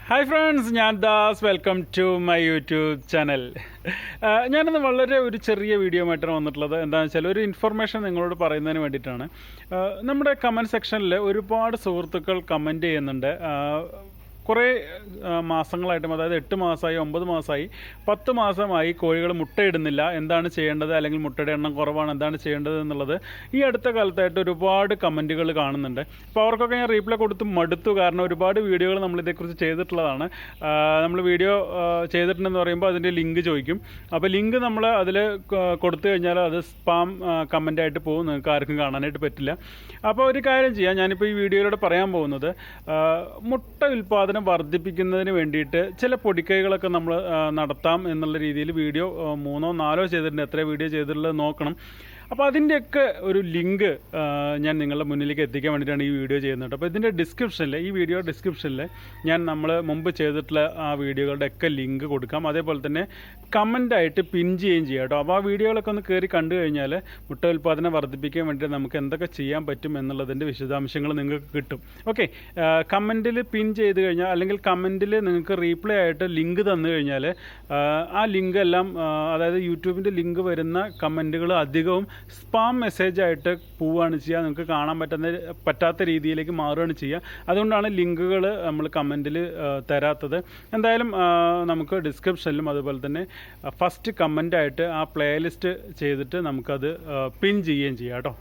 Hi friends, ഞാൻ Das. Welcome to my YouTube channel. ഞാനിന്ന് വളരെ ഒരു ചെറിയ വീഡിയോ ആയിട്ടാണ് വന്നിട്ടുള്ളത്. എന്താണെന്ന് വെച്ചാൽ ഒരു ഇൻഫർമേഷൻ നിങ്ങളോട് പറയുന്നതിന് വേണ്ടിയിട്ടാണ്. നമ്മുടെ കമൻറ്റ് സെക്ഷനിൽ ഒരുപാട് സുഹൃത്തുക്കൾ കമൻറ്റ് ചെയ്യുന്നുണ്ട്. കുറേ മാസങ്ങളായിട്ടും, അതായത് 8 മാസമായി, 9 മാസമായി, 10 മാസമായി കോഴികൾ മുട്ടയിടുന്നില്ല, എന്താണ് ചെയ്യേണ്ടത്, അല്ലെങ്കിൽ മുട്ടയുടെ എണ്ണം കുറവാണ്, എന്താണ് ചെയ്യേണ്ടത് എന്നുള്ളത് ഈ അടുത്ത കാലത്തായിട്ട് ഒരുപാട് കമൻറ്റുകൾ കാണുന്നുണ്ട്. അപ്പോൾ അവർക്കൊക്കെ ഞാൻ റീപ്ലൈ കൊടുത്ത് മടുത്തു. കാരണം ഒരുപാട് വീഡിയോകൾ നമ്മളിതേക്കുറിച്ച് ചെയ്തിട്ടുള്ളതാണ്. നമ്മൾ വീഡിയോ ചെയ്തിട്ടുണ്ടെന്ന് പറയുമ്പോൾ അതിൻ്റെ ലിങ്ക് ചോദിക്കും. അപ്പോൾ ലിങ്ക് നമ്മൾ അതിൽ കൊടുത്തു കഴിഞ്ഞാൽ അത് സ്പാം കമൻറ്റായിട്ട് പോകും, നിങ്ങൾക്ക് ആർക്കും കാണാനായിട്ട് പറ്റില്ല. അപ്പോൾ ഒരു കാര്യം ചെയ്യാം, ഞാനിപ്പോൾ ഈ വീഡിയോയിലൂടെ പറയാൻ പോകുന്നത് മുട്ട ഉൽപ്പാദനം വർദ്ധിപ്പിക്കുന്നതിന് വേണ്ടിയിട്ട് ചില പൊടിക്കൈകളൊക്കെ നമ്മൾ നടത്താം എന്നുള്ള രീതിയിൽ വീഡിയോ 3 or 4 ചെയ്തിട്ടുണ്ട്. എത്ര വീഡിയോ ചെയ്തിട്ടുള്ളത് നോക്കണം. അപ്പോൾ അതിൻ്റെയൊക്കെ ഒരു ലിങ്ക് ഞാൻ നിങ്ങളുടെ മുന്നിലേക്ക് എത്തിക്കാൻ വേണ്ടിയിട്ടാണ് ഈ വീഡിയോ ചെയ്യുന്നത്. അപ്പോൾ ഇതിൻ്റെ ഡിസ്ക്രിപ്ഷനിൽ, ഈ വീഡിയോ ഡിസ്ക്രിപ്ഷനിൽ ഞാൻ നമ്മൾ മുമ്പ് ചെയ്തിട്ടുള്ള ആ വീഡിയോകളുടെ ഒക്കെ ലിങ്ക് കൊടുക്കാം. അതേപോലെ തന്നെ കമൻ്റായിട്ട് പിൻ ചെയ്യുകയും ചെയ്യാം കേട്ടോ. അപ്പോൾ ആ വീഡിയോകളൊക്കെ ഒന്ന് കയറി കണ്ടു കഴിഞ്ഞാൽ മുട്ട ഉൽപ്പാദനം വർദ്ധിപ്പിക്കാൻ വേണ്ടിയിട്ട് നമുക്ക് എന്തൊക്കെ ചെയ്യാൻ പറ്റും എന്നുള്ളതിൻ്റെ വിശദാംശങ്ങൾ നിങ്ങൾക്ക് കിട്ടും. ഓക്കെ, കമൻറ്റിൽ പിൻ ചെയ്ത് കഴിഞ്ഞാൽ, അല്ലെങ്കിൽ കമൻറ്റിൽ നിങ്ങൾക്ക് റീപ്ലൈ ആയിട്ട് ലിങ്ക് തന്നു കഴിഞ്ഞാൽ ആ ലിങ്ക് എല്ലാം, അതായത് യൂട്യൂബിൻ്റെ ലിങ്ക് വരുന്ന കമൻറ്റുകൾ അധികവും സ്പാം മെസ്സേജായിട്ട് പോവുകയാണ് ചെയ്യുക. നിങ്ങൾക്ക് കാണാൻ പറ്റാത്ത രീതിയിലേക്ക് മാറുകയാണ് ചെയ്യുക. അതുകൊണ്ടാണ് ലിങ്കുകൾ നമ്മൾ കമൻറ്റിൽ തരാത്തത്. എന്തായാലും നമുക്ക് ഡിസ്ക്രിപ്ഷനിലും അതുപോലെ തന്നെ ഫസ്റ്റ് കമൻ്റായിട്ട് ആ പ്ലേലിസ്റ്റ് ചെയ്തിട്ട് നമുക്കത് പിൻ ചെയ്യുകയും ചെയ്യാം കേട്ടോ.